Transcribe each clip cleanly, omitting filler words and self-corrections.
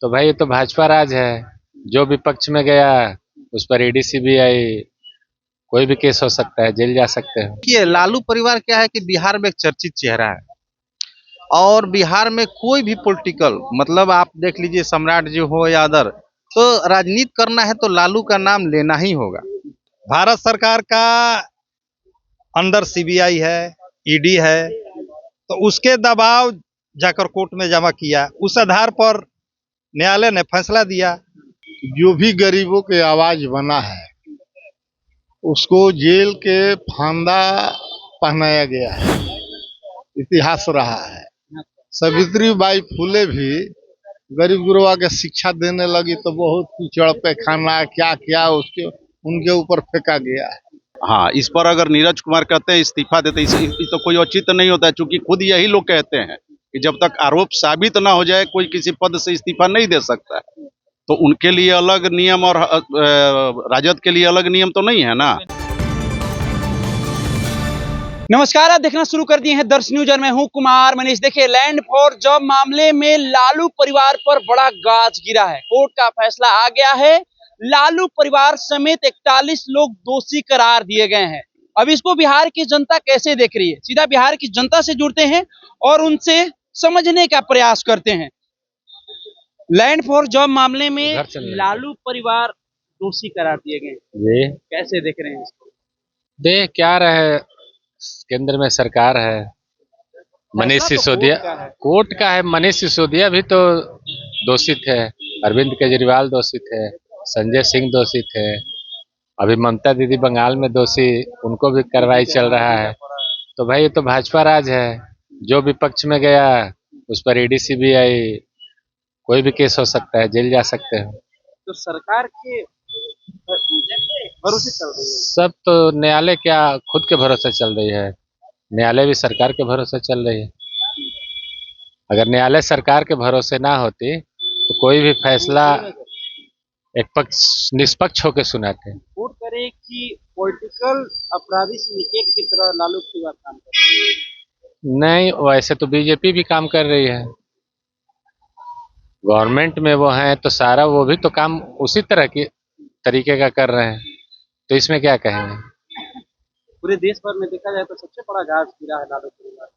तो भाई ये तो भाजपा राज है। जो विपक्ष में गया उस पर ईडी सीबीआई कोई भी केस हो सकता है, जेल जा सकते हो। कि लालू परिवार क्या है कि बिहार में एक चर्चित चेहरा है और बिहार में कोई भी पॉलिटिकल मतलब आप देख लीजिए सम्राट जी हो या अदर, तो राजनीति करना है तो लालू का नाम लेना ही होगा। भारत सरकार का अंदर सीबीआई है, ईडी है, तो उसके दबाव जाकर कोर्ट में जमा किया, उस आधार पर न्यायालय ने फैसला दिया। जो भी गरीबों की आवाज बना है उसको जेल के फंदा पहनाया गया है। इतिहास रहा है। सावित्री बाई फुले भी गरीब गुरबा के शिक्षा देने लगी तो बहुत कीचड़ पे खाना क्या क्या उसके उनके ऊपर फेंका गया है। हाँ, इस पर अगर नीरज कुमार कहते हैं इस्तीफा देते तो कोई औचित्य नहीं होता है, क्योंकि खुद यही लोग कहते हैं कि जब तक आरोप साबित ना हो जाए कोई किसी पद से इस्तीफा नहीं दे सकता है। तो उनके लिए अलग नियम और राजद के लिए अलग नियम तो नहीं है ना। नमस्कार, आप देखना शुरू कर दिए हैं दर्श न्यूज और मैं हूं कुमार मनीष। देखिए, लैंड फॉर जॉब मामले में लालू परिवार पर बड़ा गाज गिरा है। कोर्ट का फैसला आ गया है। लालू परिवार समेत 41 लोग दोषी करार दिए गए हैं। अब इसको बिहार की जनता कैसे देख रही है, सीधा बिहार की जनता से जुड़ते हैं और उनसे समझने का प्रयास करते हैं। लैंड फॉर जॉब मामले में लालू परिवार दोषी करार दिए गए, कैसे देख रहे हैं इसको? देख क्या रहे, केंद्र में सरकार है, मनीष सिसोदिया कोर्ट का है। मनीष सिसोदिया भी तो दोषी थे, अरविंद केजरीवाल दोषी थे, संजय सिंह दोषी थे, अभी ममता दीदी बंगाल में दोषी, उनको भी कार्रवाई चल रहा है। तो भाई ये तो भाजपा राज है। जो विपक्ष में गया उस पर ईडी सीबीआई कोई भी केस हो सकता है, जेल जा सकते हो। तो सरकार के भरोसे चल रही है सब, तो न्यायालय क्या खुद के भरोसे चल रही है? न्यायालय भी सरकार के भरोसे चल रही है। अगर न्यायालय सरकार के भरोसे ना होती तो कोई भी फैसला एक पक्ष निष्पक्ष होकर सुनाते। कोर्ट करे कि पॉलिटिकल अपराधी सिंडिकेट की तरह लालू परिवार काम कर रही है। नहीं, वैसे तो बीजेपी भी काम कर रही है, गवर्नमेंट में वो है तो सारा वो भी तो काम उसी तरह की तरीके का कर रहे हैं, तो इसमें क्या कहेंगे। पूरे देश भर में देखा जाए तो सबसे बड़ा गाज गिरा है लालू परिवार।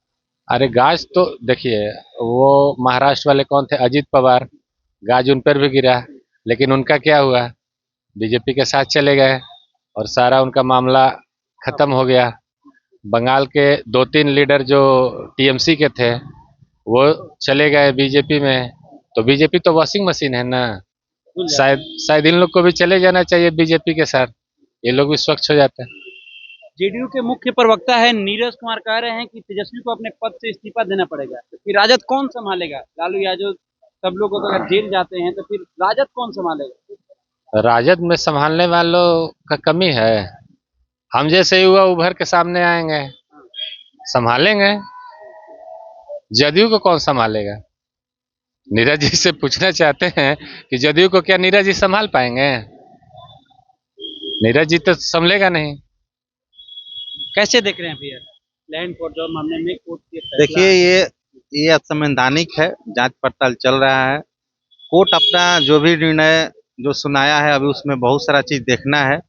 अरे गाज तो देखिए, वो महाराष्ट्र वाले कौन थे, अजीत पवार, गाज उन पर भी गिरा, लेकिन उनका क्या हुआ, बीजेपी के साथ चले गए और सारा उनका मामला खत्म हो गया। बंगाल के 2-3 लीडर जो टीएमसी के थे वो चले गए बीजेपी में, तो बीजेपी तो वॉशिंग मशीन है ना। शायद इन लोग को भी चले जाना चाहिए बीजेपी के साथ, ये लोग भी स्वच्छ हो जाते हैं। जेडीयू के मुख्य प्रवक्ता है नीरज कुमार कह रहे हैं कि तेजस्वी को अपने पद से इस्तीफा देना पड़ेगा, तो फिर राजद कौन संभालेगा? लालू यादव सब लोग अगर जेल जाते हैं तो फिर राजद कौन संभालेगा? राजद में संभालने वालों का कमी है। हम जैसे युवा उभर के सामने आएंगे, संभालेंगे। जदयू को कौन संभालेगा? नीरज जी से पूछना चाहते हैं कि जदयू को क्या नीरज जी संभाल पाएंगे? नीरज जी तो संभलेगा नहीं। कैसे देख रहे हैं भैया लैंड फॉर जॉब मामले में कोर्ट के फैसला? देखिए, ये असंवैधानिक है, जांच पड़ताल चल रहा है। कोर्ट अपना जो भी निर्णय जो सुनाया है अभी उसमें बहुत सारा चीज देखना है।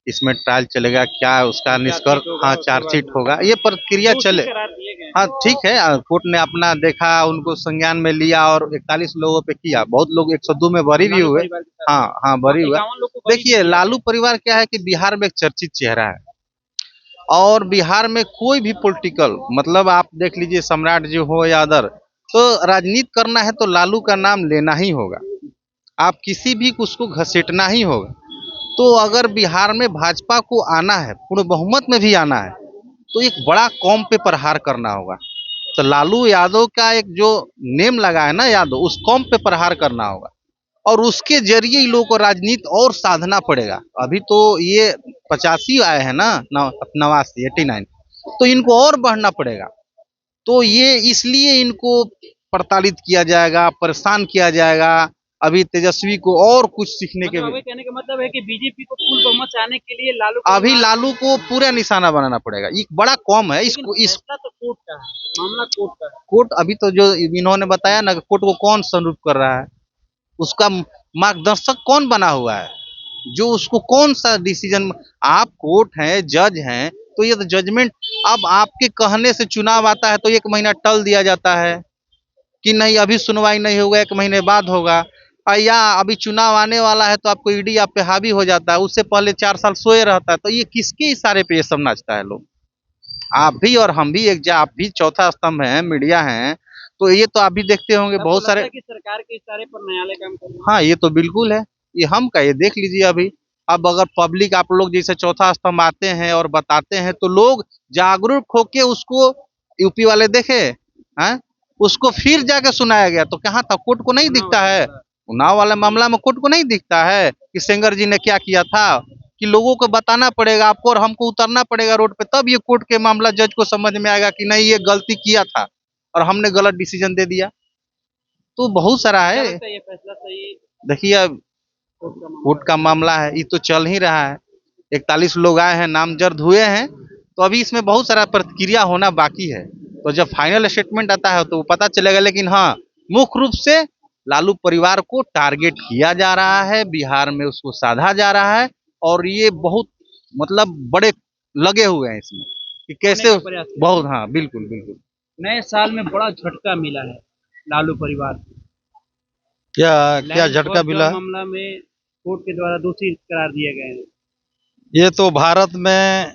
इसमें ट्रायल चलेगा, क्या उसका निष्कर्ष, हाँ चार्जशीट होगा, ये प्रक्रिया चले। हाँ ठीक है, कोर्ट ने अपना देखा, उनको संज्ञान में लिया और 41 लोगों पे किया। बहुत लोग 102 में बरी भी हुए। हाँ बरी हुआ। देखिए, लालू परिवार क्या है कि बिहार में एक चर्चित चेहरा है और बिहार में कोई भी पॉलिटिकल मतलब आप देख लीजिए सम्राट जी हो या अदर, तो राजनीति करना है तो लालू का नाम लेना ही होगा। आप किसी भी उसको घसीटना ही होगा। तो अगर बिहार में भाजपा को आना है, पूर्ण बहुमत में भी आना है, तो एक बड़ा कौम पे प्रहार करना होगा। तो लालू यादव का एक जो नेम लगा है ना यादव, उस कौम पे प्रहार करना होगा और उसके जरिए इन लोगों को राजनीति और साधना पड़ेगा। अभी तो ये 85 आए हैं ना, 89 89, तो इनको और बढ़ना पड़ेगा। तो ये इसलिए इनको प्रताड़ित किया जाएगा, परेशान किया जाएगा। अभी तेजस्वी को और कुछ सीखने के कहने का मतलब है कि बीजेपी को फुल बहुमत से आने के लिए लालू को पूरा निशाना बनाना पड़ेगा। एक बड़ा कौम है इसको, इस तो कोर्ट का है, मामला कोर्ट का है। कोर्ट अभी तो जो इन्होंने बताया ना, कोर्ट को कौन संरूप कर रहा है, उसका मार्गदर्शक कौन बना हुआ है, जो उसको कौन सा डिसीजन। आप कोर्ट हैं, जज हैं, तो ये तो जजमेंट, अब आपके कहने से चुनाव आता है तो 1 महीना टल दिया जाता है कि नहीं अभी सुनवाई नहीं होगा, 1 महीने बाद होगा। या अभी चुनाव आने वाला है तो आपको ईडी आप पे हावी हो जाता है, उससे पहले 4 साल सोए रहता है। तो ये किसके इशारे पे ये सब नाचता है लोग? आप भी और हम भी आप भी चौथा स्तंभ हैं, मीडिया हैं, तो ये तो आप भी देखते होंगे बहुत सारे। कि सरकार के इशारे पर न्यायालय काम कर रहा है। हाँ, ये तो बिल्कुल है। ये हम का ये देख लीजिए अभी। अब अगर पब्लिक आप लोग जैसे चौथा स्तंभ आते हैं और बताते हैं तो लोग जागरूक होके उसको, यूपी वाले देखे हैं, उसको फिर जाके सुनाया गया तो कहाँ था? कोर्ट को नहीं दिखता है? उन्नाव वाला मामला में कोर्ट को नहीं दिखता है कि सेंगर जी ने क्या किया था? कि लोगों को बताना पड़ेगा, आपको और हमको उतरना पड़ेगा रोड पे, तब ये कोर्ट के मामला जज को समझ में आएगा कि नहीं ये गलती किया था और हमने गलत डिसीजन दे दिया। तो बहुत सारा है। ये फैसला सही देखिए अब कोर्ट का मामला है, ये तो चल ही रहा है। 41 लोग आए हैं, नामजद हुए हैं, तो अभी इसमें बहुत सारा प्रतिक्रिया होना बाकी है। तो जब फाइनल स्टेटमेंट आता है तो पता चलेगा। लेकिन हाँ, मुख्य रूप से लालू परिवार को टारगेट किया जा रहा है, बिहार में उसको साधा जा रहा है, और ये बहुत मतलब बड़े लगे हुए हैं इसमें कि कैसे बहुत। हाँ, बिल्कुल बिल्कुल। नए साल में बड़ा झटका मिला है लालू परिवार को। क्या क्या लैंड झटका फॉर मिला? जॉब मामला में कोर्ट के द्वारा दोषी करार दिए गए हैं। ये तो भारत में,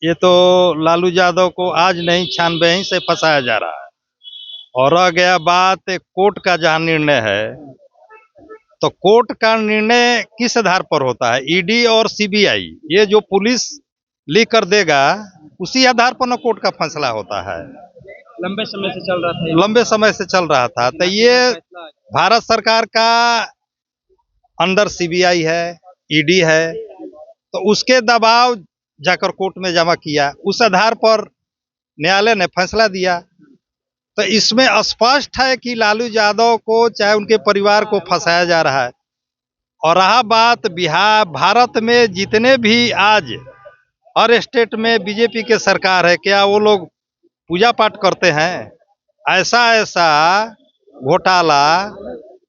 ये तो लालू यादव को आज नहीं 96 से फंसाया जा रहा है। और रह गया बात कोर्ट का जहाँ निर्णय है, तो कोर्ट का निर्णय किस आधार पर होता है? ईडी और सीबीआई, ये जो पुलिस लिख कर देगा उसी आधार पर न कोर्ट का फैसला होता है। लंबे समय से चल रहा था, लंबे समय से चल रहा था। तो ये भारत सरकार का अंडर सीबीआई है, ईडी है, तो उसके दबाव जाकर कोर्ट में जमा किया, उस आधार पर न्यायालय ने फैसला दिया। तो इसमें स्पष्ट है कि लालू यादव को चाहे उनके परिवार को फंसाया जा रहा है। और रहा बात बिहार, भारत में जितने भी आज हर स्टेट में बीजेपी के सरकार है, क्या वो लोग पूजा पाठ करते हैं? ऐसा ऐसा घोटाला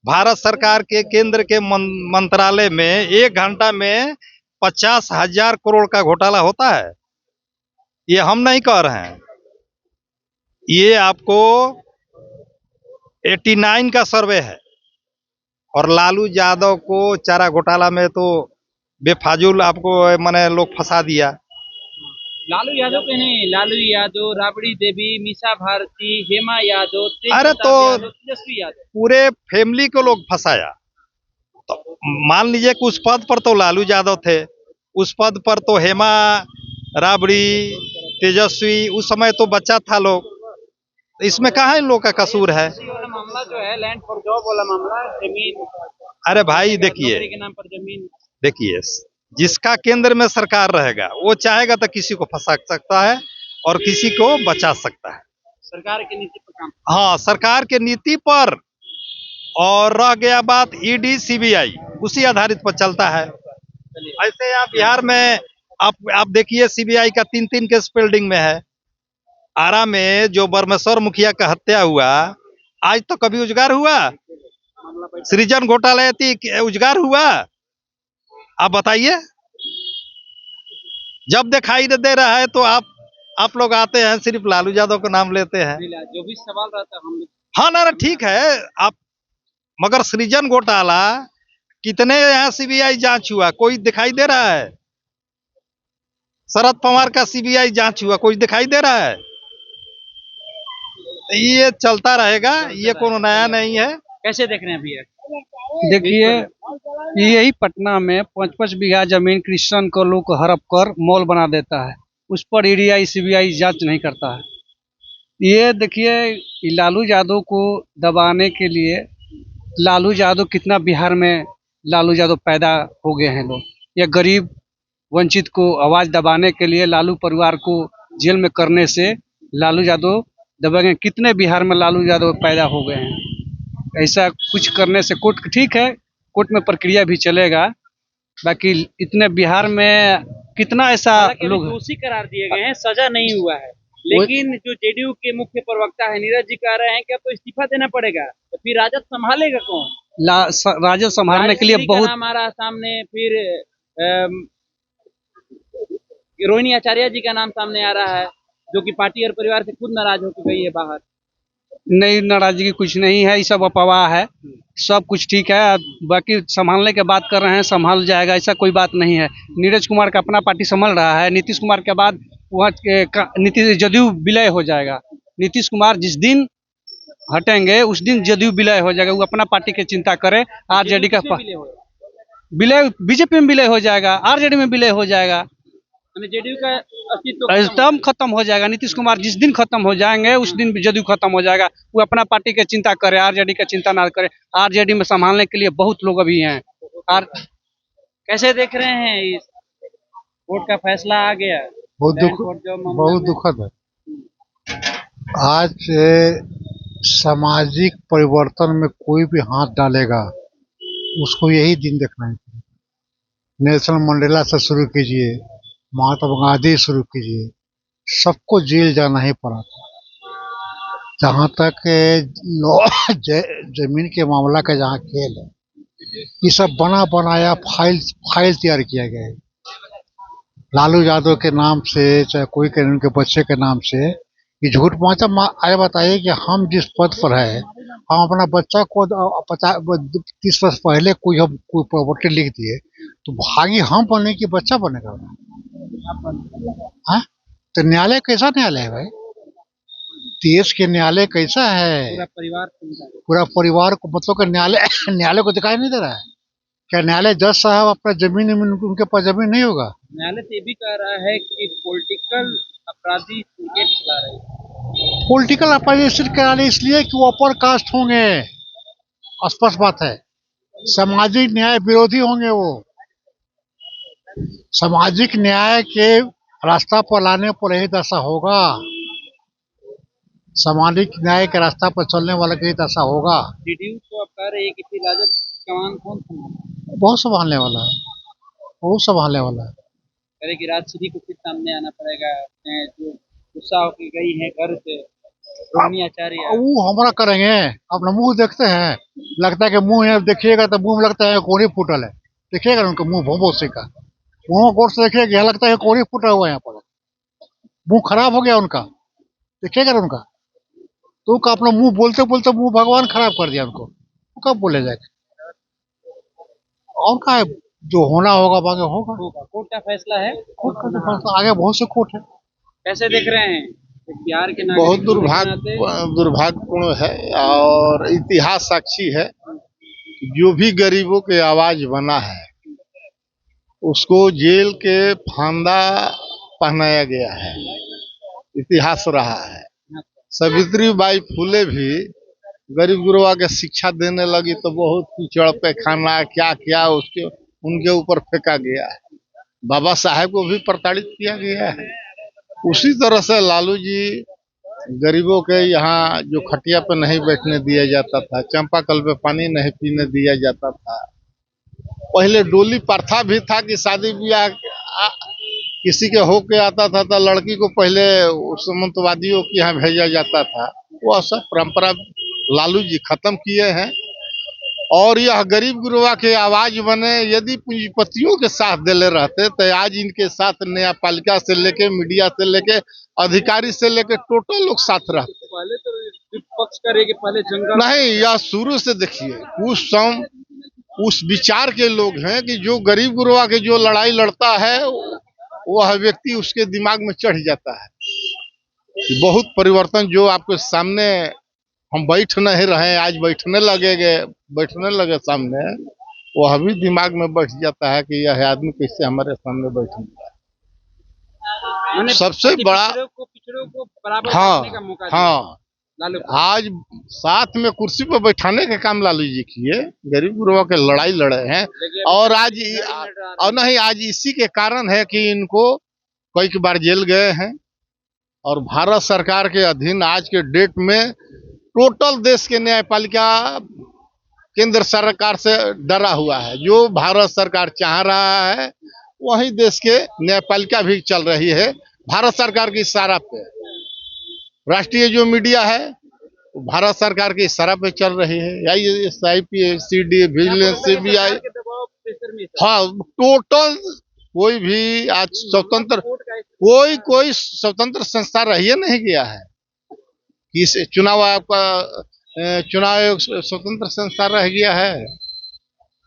भारत सरकार के केंद्र के मंत्रालय में 1 घंटा में 50,000 करोड़ का घोटाला होता है। ये हम नहीं कह रहे हैं, ये आपको 89 का सर्वे है। और लालू यादव को चारा घोटाला में तो बेफाजुल आपको मैंने लोग फंसा दिया। लालू यादव के नहीं, लालू यादव, राबड़ी देवी, मीसा भारती, हेमा यादव, अरे तो तेजस्वी यादव, पूरे फैमिली को लोग फंसाया। तो मान लीजिए कि उस पद पर तो लालू यादव थे, उस पद पर तो हेमा, राबड़ी, तेजस्वी, उस समय तो बच्चा था लोग। इसमें कहाँ इन लोग का कसूर है? मामला जो है लैंड फॉर जॉब वाला मामला, जमीन, अरे भाई देखिए, के नाम पर जमीन, देखिए जिसका केंद्र में सरकार रहेगा वो चाहेगा तो किसी को फंसा सकता है और किसी को बचा सकता है। सरकार की नीति पर काम। हाँ, सरकार के नीति पर। और रह गया बात ईडी सीबीआई, उसी आधारित पर चलता है। ऐसे यहाँ बिहार में आप देखिए सीबीआई का 3-3 केस पेंडिंग में है। आरा में जो बरमेश्वर मुखिया का हत्या हुआ, आज तो कभी उजगार हुआ? सृजन घोटाला उजगार हुआ? आप बताइए। जब दिखाई दे रहा है तो आप लोग आते हैं, सिर्फ लालू यादव का नाम लेते हैं। जो भी सवाल रहता है हम। हाँ ना, ठीक है आप, मगर सृजन घोटाला कितने यहाँ सीबीआई जांच हुआ, कोई दिखाई दे रहा है? शरद पवार का सीबीआई जांच हुआ, कोई दिखाई दे रहा है? ये चलता रहेगा, ये कोनो नया नहीं है। कैसे देख रहे हैं भैया? देखिए, यही पटना में 5-5 बीघा जमीन क्रिश्चियन को लोग हड़प कर मॉल बना देता है, उस पर ईडी सीबीआई जांच नहीं करता है। ये देखिए, लालू यादव को दबाने के लिए, लालू यादव कितना बिहार में लालू यादव पैदा हो गए हैं लोग, या गरीब वंचित को आवाज दबाने के लिए लालू परिवार को जेल में करने से लालू यादव दबाएंगे। कितने बिहार में लालू यादव पैदा हो गए हैं। ऐसा कुछ करने से कोर्ट ठीक है, कोर्ट में प्रक्रिया भी चलेगा, बाकी इतने बिहार में कितना ऐसा लोग दोषी करार दिए गए हैं, सजा नहीं हुआ है। लेकिन जो जेडीयू के मुख्य प्रवक्ता है नीरज जी कह रहे हैं कि अब तो इस्तीफा देना पड़ेगा, तो फिर राजद संभालेगा कौन? राजद संभालने के लिए राजश्री का बहुत नाम आ रहा है सामने, फिर अम, रोहिणी आचार्य जी का नाम सामने आ रहा है, जो कि पार्टी और परिवार से खुद नाराज होकर गई है बाहर। नई नाराजगी कुछ नहीं है, ये सब अफवाह है, सब कुछ ठीक है। बाकी संभालने की बात कर रहे हैं, संभाल जाएगा ऐसा कोई बात नहीं है। नीरज कुमार का अपना पार्टी संभाल रहा है, नीतीश कुमार के बाद वहाँ नीतीश जदयू विलय हो जाएगा। नीतीश कुमार जिस दिन हटेंगे उस दिन जदयू विलय हो जाएगा। वो अपना पार्टी की चिंता करे। आरजेडी का विलय बीजेपी में विलय हो जाएगा, आरजेडी में विलय हो जाएगा, जेडीयू का अस्तित्व एकदम खत्म हो जाएगा। नीतीश कुमार जिस दिन खत्म हो जाएंगे उस दिन जदयू खत्म हो जाएगा। वो अपना पार्टी की चिंता करे, आरजेडी का चिंता ना करे। आरजेडी में संभालने के लिए बहुत लोग अभी हैं। कैसे देख रहे हैं इस कोर्ट का फैसला आ गया? बहुत दुखद है। आज सामाजिक परिवर्तन में कोई भी हाथ डालेगा उसको यही दिन देखना है। नेल्सन मंडेला से शुरू कीजिए, महात्मा गांधी शुरू कीजिए, सबको जेल जाना ही पड़ा था। जहाँ तक जमीन के मामला का जहाँ खेल है, ये सब बना बनाया फाइल तैयार किया गया है। लालू यादव के नाम से, चाहे कोई के उनके बच्चे के नाम से ये झूठ आया। बताइए कि हम जिस पद पर है, हम अपना बच्चा को 30 वर्ष पहले कोई प्रॉपर्टी लिख दिए तो भागी हम बने कि बच्चा बनेगा? हाँ, तो न्यायालय कैसा न्यायालय है भाई? देश के न्यायालय कैसा है? पूरा परिवार को मतलब कि न्यायालय को दिखाई नहीं दे रहा है क्या? न्यायालय जज साहब अपना जमीन उनके पास जमीन नहीं होगा? न्यायालय से भी कह रहा है कि पॉलिटिकल अपराधी क्रिकेट चला रहे हैं। पॉलिटिकल अपोजिशन करा रहे इसलिए कि वो अपर कास्ट होंगे, स्पष्ट बात है। सामाजिक न्याय विरोधी होंगे। वो सामाजिक न्याय के रास्ता पर लाने पर यही दशा होगा। सामाजिक न्याय के रास्ता पर चलने वाला की दशा होगा। जेडीयू तो आप कह रहे हैं कि फिर राजद कमान कौन संभालेगा? बहुत संभालने वाला है, बहुत संभालने वाला है। कह रहे कि राजश्री को फिर सामने आना पड़ेगा, जो गुस्सा होकर गई है घर से, रोहिणी आचार्य। वो हमारा करेंगे, अपना मुंह देखते हैं, लगता है कि मुंह है, देखिएगा तो मुंह में लगता है कोनी फूटल है। देखिएगा उनका मुंह भोंबोसे का, मुंह गौर से देखिएगा, लगता है कोनी फूटा हुआ है, यहाँ पर मुंह खराब हो गया उनका। देखिएगा उनका तो अपना मुंह बोलते बोलते मुंह भगवान खराब कर दिया उनको, तो कब बोले जाएगा? और का जो होना होगा बाकी होगा। कोर्ट का फैसला है, कोर्ट का फैसला आगे बहुत से कोर्ट है। कैसे देख रहे हैं बिहार के? बहुत दुर्भाग्यपूर्ण है और इतिहास साक्षी है। जो भी गरीबों के आवाज बना है उसको जेल के फंदा पहनाया गया है। इतिहास रहा है। सावित्रीबाई फुले भी गरीब गुरबा के शिक्षा देने लगी तो बहुत कीचड़ पे खाना क्या क्या उसके उनके ऊपर फेंका गया है। बाबा साहेब को भी प्रताड़ित किया गया है। उसी तरह से लालू जी गरीबों के यहाँ जो खटिया पे नहीं बैठने दिया जाता था, चंपाकल पे पानी नहीं पीने दिया जाता था, पहले डोली प्रथा भी था कि शादी ब्याह किसी के होके आता था तो लड़की को पहले सामंतवादियों के यहाँ भेजा जाता था। वह सब परंपरा लालू जी खत्म किए हैं और यह गरीब गुरबा के आवाज बने। यदि पूंजीपतियों के साथ दिले रहते तो आज इनके साथ न्यायपालिका से लेके, मीडिया से लेके, अधिकारी से लेके टोटल लोग साथ रहते। पहले तो विपक्ष करे कि पहले जंगल नहीं, यह शुरू से देखिए उस विचार के लोग हैं कि जो गरीब गुरबा के जो लड़ाई लड़ता है वह व्यक्ति उसके दिमाग में चढ़ जाता है। बहुत परिवर्तन जो आपके सामने हम बैठ नहीं रहे, आज बैठने लगे सामने, वह भी दिमाग में बैठ जाता है कि यह आदमी कैसे हमारे सामने बैठ गया। सबसे बड़ा पिछड़ों को बराबर हाँ करने का मौका हाँ लालू आज साथ में कुर्सी पर बैठाने का काम लालू जी किए, गरीब गुरबा के लड़ाई लड़े हैं। और आज इसी के कारण है कि इनको कई बार जेल गए हैं और भारत सरकार के अधीन आज के डेट में टोटल देश के न्यायपालिका केंद्र सरकार से डरा हुआ है। जो भारत सरकार चाह रहा है वही देश के न्यायपालिका भी चल रही है, भारत सरकार की इशारा पे। राष्ट्रीय जो मीडिया है भारत सरकार की इशारा पे चल रही है। ISIP, CD, विजिलेंस, CBI, हाँ टोटल कोई भी आज स्वतंत्र कोई स्वतंत्र संस्था रही नहीं गया है कि चुनाव आयोग का चुनाव आयोग स्वतंत्र संस्था रह गया है।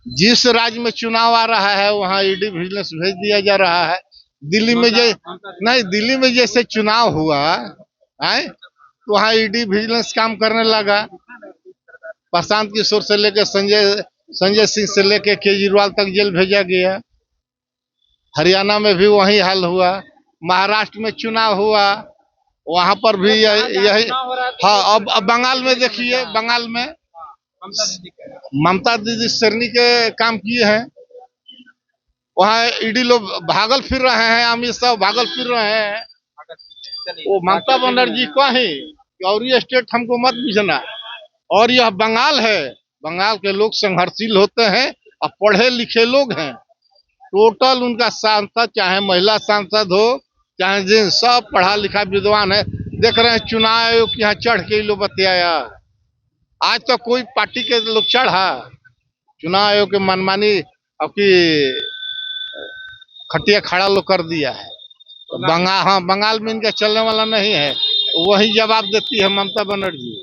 जिस राज्य में चुनाव आ रहा है वहाँ ईडी विजिलेंस भेज दिया जा रहा है। दिल्ली में दिल्ली में जैसे चुनाव हुआ है तो वहाँ ईडी विजिलेंस काम करने लगा। प्रशांत किशोर से लेकर संजय सिंह से लेकर केजरीवाल तक जेल भेजा गया। हरियाणा में भी वही हाल हुआ। महाराष्ट्र में चुनाव हुआ, वहां पर भी यही। हाँ, अब बंगाल में देखिए, बंगाल में ममता दीदी सरनी के काम किए हैं। वहाँ ईडी लोग भागल फिर रहे हैं, अमित शाह भागल फिर रहे हैं। वो ममता बनर्जी को ही और ये स्टेट हमको मत बुझना। और यह बंगाल है, बंगाल के लोग संघर्षशील होते हैं और पढ़े लिखे लोग हैं। टोटल उनका सांसद, चाहे महिला सांसद हो चाहे जिन, सब पढ़ा लिखा विद्वान है। देख रहे हैं चुनाव आयोग यहाँ चढ़ के लोग बतियाया। आज तो कोई पार्टी के लोग चढ़ा, चुनाव आयोग के मनमानी आपकी खटिया खड़ा लोग कर दिया है। बंगाल में इनका चलने वाला नहीं है। वही जवाब देती है ममता बनर्जी।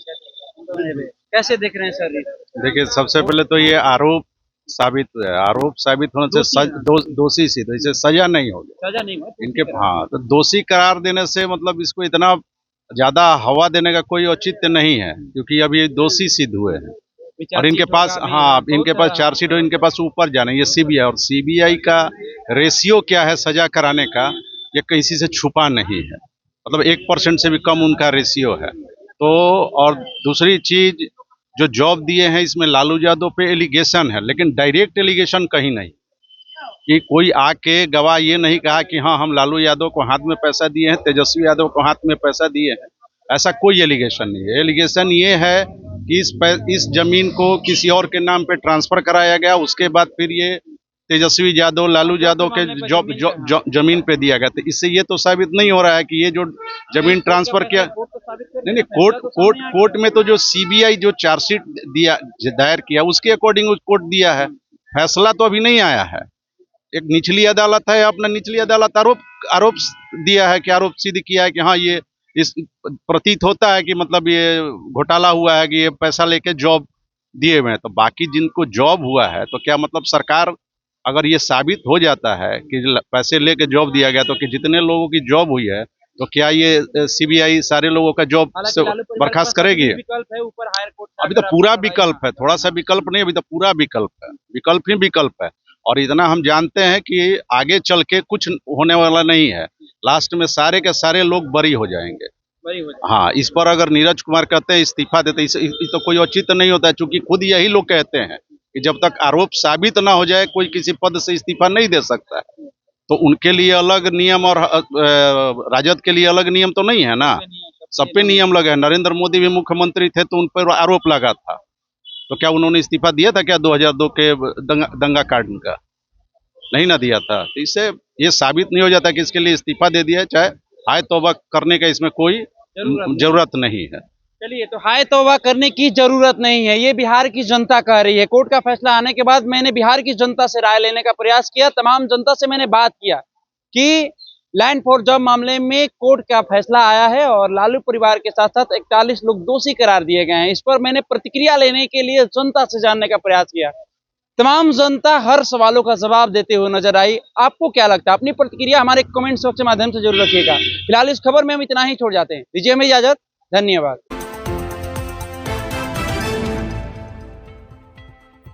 कैसे देख रहे हैं सर? देखिए, सबसे पहले तो ये आरोप साबित हुआ है। आरोप साबित होने से दोषी सिद्ध, इसे सजा नहीं होगी। सजा नहीं हुआ इनके हाँ, तो दोषी करार देने से मतलब इसको इतना ज्यादा हवा देने का कोई औचित्य नहीं है, क्योंकि अभी ये दोषी सिद्ध हुए हैं। और इनके पास इनके पास चार्जशीट हो, इनके पास ऊपर जाना, ये CBI, और CBI का रेशियो क्या है सजा कराने का, ये किसी से छुपा नहीं है। मतलब 1% से भी कम उनका रेशियो है। तो और दूसरी चीज, जो जॉब दिए हैं इसमें लालू यादव पे एलिगेशन है, लेकिन डायरेक्ट एलिगेशन कहीं नहीं कि कोई आके गवाह ये नहीं कहा कि हाँ हम लालू यादव को हाथ में पैसा दिए हैं, तेजस्वी यादव को हाथ में पैसा दिए हैं। ऐसा कोई एलिगेशन नहीं है। एलिगेशन ये है कि इस जमीन को किसी और के नाम पे ट्रांसफर कराया गया, उसके बाद फिर ये तेजस्वी यादव, लालू यादव के जमीन पे दिया गया। तो इससे ये तो साबित नहीं हो रहा है कि ये जो जमीन ट्रांसफर किया, नहीं, कोर्ट में तो जो CBI जो चार्जशीट दिया दायर किया उसके अकॉर्डिंग कोर्ट दिया है। फैसला तो अभी नहीं आया है। एक निचली अदालत है, अपना निचली अदालत आरोप दिया है कि आरोप सिद्ध किया है कि हाँ ये इस प्रतीत होता है कि मतलब ये घोटाला हुआ है कि ये पैसा लेके जॉब दिए हुए हैं। तो बाकी जिनको जॉब हुआ है, तो क्या मतलब सरकार, अगर ये साबित हो जाता है कि पैसे लेके जॉब दिया गया, तो कि जितने लोगों की जॉब हुई है, तो क्या ये CBI सारे लोगों का जॉब से बर्खास्त करेगी? अभी तो पूरा विकल्प है, थोड़ा सा विकल्प नहीं, अभी तो पूरा विकल्प है, विकल्प ही विकल्प है। और इतना हम जानते हैं कि आगे चल के कुछ होने वाला नहीं है। लास्ट में सारे के सारे लोग बरी हो जाएंगे। हाँ, इस पर अगर नीरज कुमार कहते हैं इस्तीफा देते, इस तो कोई औचित्य नहीं होता है, क्योंकि खुद यही लोग कहते हैं कि जब तक आरोप साबित ना हो जाए कोई किसी पद से इस्तीफा नहीं दे सकता है। तो उनके लिए अलग नियम और राजद के लिए अलग नियम तो नहीं है ना, सब पे नियम लगे हैं। नरेंद्र मोदी भी मुख्यमंत्री थे तो उन पर आरोप लगा था, तो क्या उन्होंने इस्तीफा दिया था क्या 2002 के दंगा कांड का? नहीं ना दिया था। तो इससे ये साबित नहीं हो जाता कि इसके लिए इस्तीफा दे दिया, चाहे हाय तौबा करने का इसमें कोई जरूरत नहीं है। चलिए, तो हाय तौबा करने की जरूरत नहीं है, ये बिहार की जनता कह रही है। कोर्ट का फैसला आने के बाद मैंने बिहार की जनता से राय लेने का प्रयास किया, तमाम जनता से मैंने बात किया कि लैंड फॉर जॉब मामले में कोर्ट का फैसला आया है और लालू परिवार के साथ साथ 41 लोग दोषी करार दिए गए हैं। इस पर मैंने प्रतिक्रिया लेने के लिए जनता से जानने का प्रयास किया। तमाम जनता हर सवालों का जवाब देते हुए नजर आई। आपको क्या लगता है? अपनी प्रतिक्रिया हमारे कमेंट बॉक्स के माध्यम से जरूर रखिएगा। फिलहाल इस खबर में हम इतना ही छोड़ जाते हैं। दीजिए हमें इजाजत। धन्यवाद।